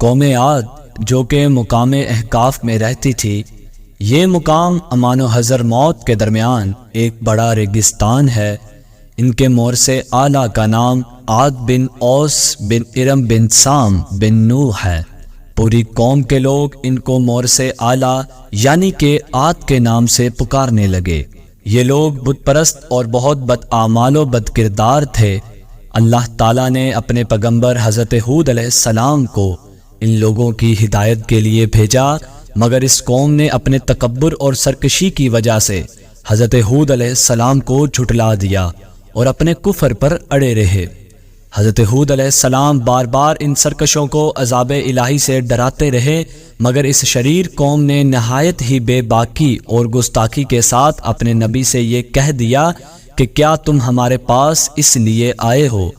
قوم عاد جو کہ مقام احقاف میں رہتی تھی، یہ مقام امان و حضر موت کے درمیان ایک بڑا ریگستان ہے۔ ان کے مورث اعلیٰ کا نام عاد بن اوس بن ارم بن سام بن نوح ہے۔ پوری قوم کے لوگ ان کو مورث اعلیٰ یعنی کہ عاد کے نام سے پکارنے لگے۔ یہ لوگ بت پرست اور بہت بد اعمال و بد کردار تھے۔ اللہ تعالیٰ نے اپنے پیغمبر حضرت ہود علیہ السلام کو ان لوگوں کی ہدایت کے لیے بھیجا، مگر اس قوم نے اپنے تکبر اور سرکشی کی وجہ سے حضرت ہود علیہ السلام کو جھٹلا دیا اور اپنے کفر پر اڑے رہے۔ حضرت ہود علیہ السلام بار بار ان سرکشوں کو عذاب الہی سے ڈراتے رہے، مگر اس شریر قوم نے نہایت ہی بے باکی اور گستاخی کے ساتھ اپنے نبی سے یہ کہہ دیا کہ کیا تم ہمارے پاس اس لیے آئے ہو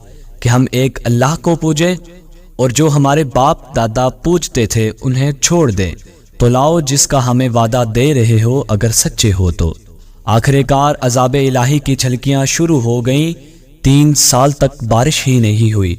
کہ ہم ایک اللہ کو پوجیں، اور جو ہمارے باپ دادا پوجتے تھے انہیں چھوڑ دیں؟ تو لاؤ جس کا ہمیں وعدہ دے رہے ہو اگر سچے ہو تو۔ آخر کار عذاب الہی کی جھلکیاں شروع ہو گئیں۔ 3 سال تک بارش ہی نہیں ہوئی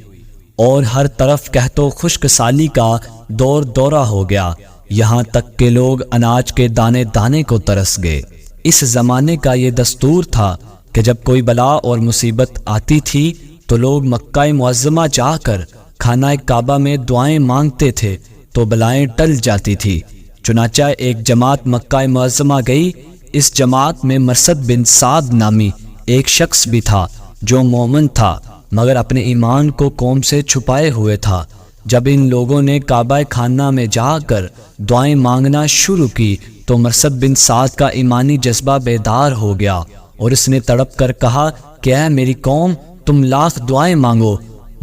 اور ہر طرف قحط و خشک سالی کا دورہ ہو گیا، یہاں تک کہ لوگ اناج کے دانے دانے کو ترس گئے۔ اس زمانے کا یہ دستور تھا کہ جب کوئی بلا اور مصیبت آتی تھی تو لوگ مکہ معظمہ جا کر خانہ کعبہ میں دعائیں مانگتے تھے تو بلائیں ٹل جاتی تھی۔ چنانچہ ایک جماعت مکہ معظمہ گئی۔ اس جماعت میں مرثد بن سعد نامی ایک شخص بھی تھا جو مومن تھا، مگر اپنے ایمان کو قوم سے چھپائے ہوئے تھا۔ جب ان لوگوں نے کعبہ خانہ میں جا کر دعائیں مانگنا شروع کی تو مرثد بن سعد کا ایمانی جذبہ بیدار ہو گیا اور اس نے تڑپ کر کہا کہ اے میری قوم، تم لاکھ دعائیں مانگو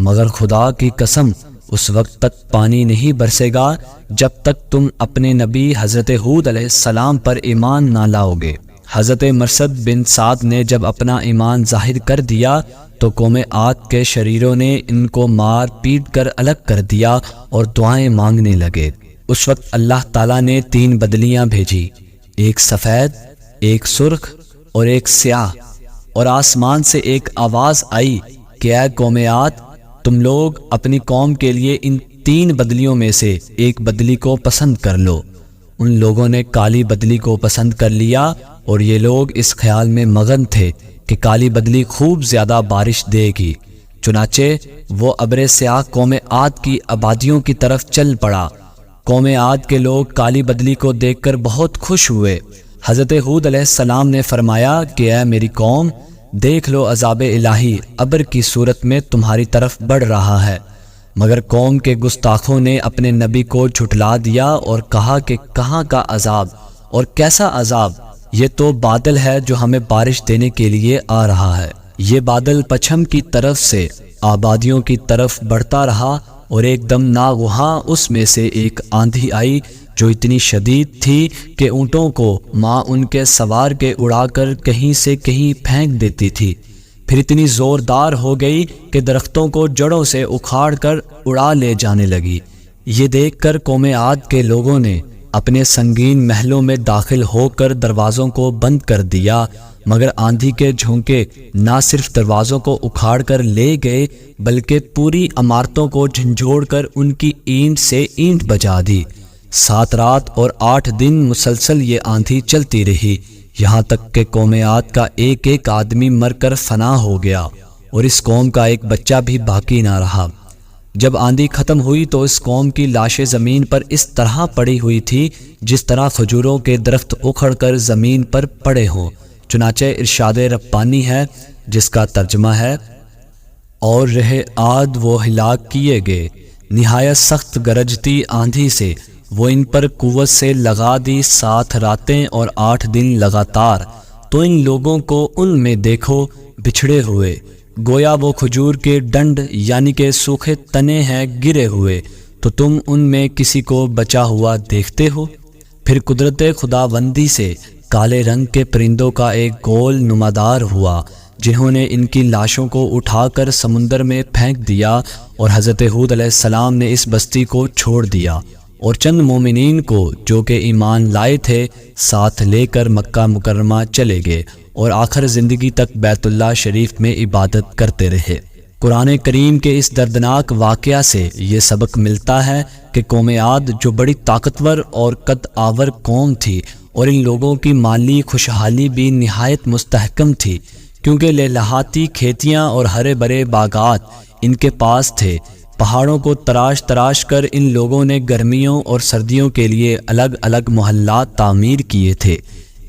مگر خدا کی قسم اس وقت تک پانی نہیں برسے گا جب تک تم اپنے نبی حضرت ہود علیہ السلام پر ایمان نہ لاؤ گے۔ حضرت مرثد بن سعد نے جب اپنا ایمان ظاہر کر دیا تو قوم عاد کے شریروں نے ان کو مار پیٹ کر الگ کر دیا اور دعائیں مانگنے لگے۔ اس وقت اللہ تعالیٰ نے 3 بدلیاں بھیجی، ایک سفید، ایک سرخ اور ایک سیاہ، اور آسمان سے ایک آواز آئی کہ اے قوم عاد، تم لوگ اپنی قوم کے لیے ان 3 بدلیوں میں سے ایک بدلی کو پسند کر لو۔ ان لوگوں نے کالی بدلی کو پسند کر لیا اور یہ لوگ اس خیال میں مگن تھے کہ کالی بدلی خوب زیادہ بارش دے گی۔ چنانچہ وہ ابر سیاہ قوم عاد کی آبادیوں کی طرف چل پڑا۔ قوم عاد کے لوگ کالی بدلی کو دیکھ کر بہت خوش ہوئے۔ حضرت ہود علیہ السلام نے فرمایا کہ اے میری قوم، دیکھ لو عذاب الہی ابر کی صورت میں تمہاری طرف بڑھ رہا ہے۔ مگر قوم کے گستاخوں نے اپنے نبی کو جھٹلا دیا اور کہا کہ کہاں کا عذاب اور کیسا عذاب؟ یہ تو بادل ہے جو ہمیں بارش دینے کے لیے آ رہا ہے۔ یہ بادل پچھم کی طرف سے آبادیوں کی طرف بڑھتا رہا اور ایک دم ناگہاں اس میں سے ایک آندھی آئی جو اتنی شدید تھی کہ اونٹوں کو ماں ان کے سوار کے اڑا کر کہیں سے کہیں پھینک دیتی تھی۔ پھر اتنی زوردار ہو گئی کہ درختوں کو جڑوں سے اکھاڑ کر اڑا لے جانے لگی۔ یہ دیکھ کر قوم عاد کے لوگوں نے اپنے سنگین محلوں میں داخل ہو کر دروازوں کو بند کر دیا، مگر آندھی کے جھونکے نہ صرف دروازوں کو اکھاڑ کر لے گئے بلکہ پوری عمارتوں کو جھنجھوڑ کر ان کی اینٹ سے اینٹ بجا دی۔ 7 رات اور 8 دن مسلسل یہ آندھی چلتی رہی، یہاں تک کہ قوم عاد کا ایک ایک آدمی مر کر فنا ہو گیا اور اس قوم کا ایک بچہ بھی باقی نہ رہا۔ جب آندھی ختم ہوئی تو اس قوم کی لاشیں زمین پر اس طرح پڑی ہوئی تھی جس طرح کھجوروں کے درخت اکھڑ کر زمین پر پڑے ہوں۔ چنانچہ ارشاد ربانی ہے جس کا ترجمہ ہے، اور رہے عاد وہ ہلاک کیے گئے، نہایت سخت گرجتی آندھی سے وہ ان پر قوت سے لگا دی 7 راتیں اور 8 دن لگاتار۔ تو ان لوگوں کو ان میں دیکھو بچھڑے ہوئے، گویا وہ کھجور کے ڈنڈ یعنی کہ سوکھے تنے ہیں گرے ہوئے، تو تم ان میں کسی کو بچا ہوا دیکھتے ہو؟ پھر قدرت خداوندی سے کالے رنگ کے پرندوں کا ایک گول نمادار ہوا جنہوں نے ان کی لاشوں کو اٹھا کر سمندر میں پھینک دیا، اور حضرت ہود علیہ السلام نے اس بستی کو چھوڑ دیا اور چند مومنین کو جو کہ ایمان لائے تھے ساتھ لے کر مکہ مکرمہ چلے گئے اور آخر زندگی تک بیت اللہ شریف میں عبادت کرتے رہے۔ قرآن کریم کے اس دردناک واقعہ سے یہ سبق ملتا ہے کہ قوم عاد جو بڑی طاقتور اور قد آور قوم تھی، اور ان لوگوں کی مالی خوشحالی بھی نہایت مستحکم تھی، کیونکہ لہلاتی کھیتیاں اور ہرے بھرے باغات ان کے پاس تھے۔ پہاڑوں کو تراش تراش کر ان لوگوں نے گرمیوں اور سردیوں کے لیے الگ الگ محلات تعمیر کیے تھے۔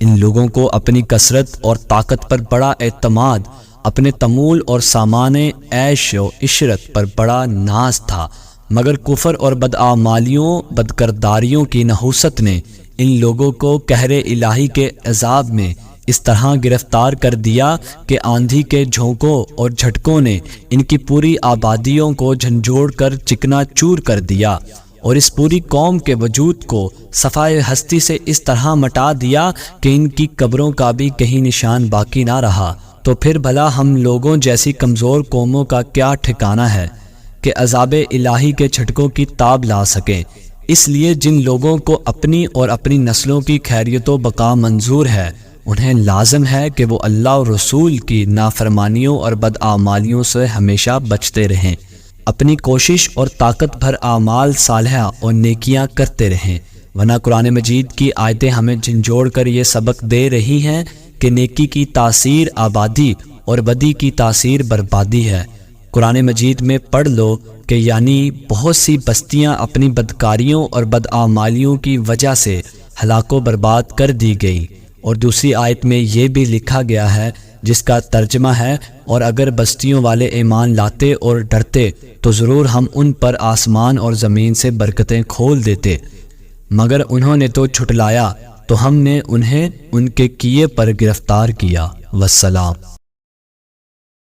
ان لوگوں کو اپنی کثرت اور طاقت پر بڑا اعتماد، اپنے تمول اور سامان عیش و عشرت پر بڑا ناز تھا، مگر کفر اور بدعمالیوں بدکرداریوں کی نحوست نے ان لوگوں کو قہر الہی کے عذاب میں اس طرح گرفتار کر دیا کہ آندھی کے جھونکوں اور جھٹکوں نے ان کی پوری آبادیوں کو جھنجھوڑ کر چکنا چور کر دیا، اور اس پوری قوم کے وجود کو صفائے ہستی سے اس طرح مٹا دیا کہ ان کی قبروں کا بھی کہیں نشان باقی نہ رہا۔ تو پھر بھلا ہم لوگوں جیسی کمزور قوموں کا کیا ٹھکانہ ہے کہ عذاب الہی کے جھٹکوں کی تاب لا سکیں؟ اس لیے جن لوگوں کو اپنی اور اپنی نسلوں کی خیریت و بقا منظور ہے، انہیں لازم ہے کہ وہ اللہ اور رسول کی نافرمانیوں اور بدعمالیوں سے ہمیشہ بچتے رہیں، اپنی کوشش اور طاقت بھر اعمال صالحہ اور نیکیاں کرتے رہیں، ورنہ قرآن مجید کی آیتیں ہمیں جھنجھوڑ کر یہ سبق دے رہی ہیں کہ نیکی کی تاثیر آبادی اور بدی کی تاثیر بربادی ہے۔ قرآن مجید میں پڑھ لو کہ یعنی بہت سی بستیاں اپنی بدکاریوں اور بدعمالیوں کی وجہ سے ہلاک و برباد کر دی گئی، اور دوسری آیت میں یہ بھی لکھا گیا ہے جس کا ترجمہ ہے، اور اگر بستیوں والے ایمان لاتے اور ڈرتے تو ضرور ہم ان پر آسمان اور زمین سے برکتیں کھول دیتے، مگر انہوں نے تو جھٹلایا تو ہم نے انہیں ان کے کیے پر گرفتار کیا۔ والسلام۔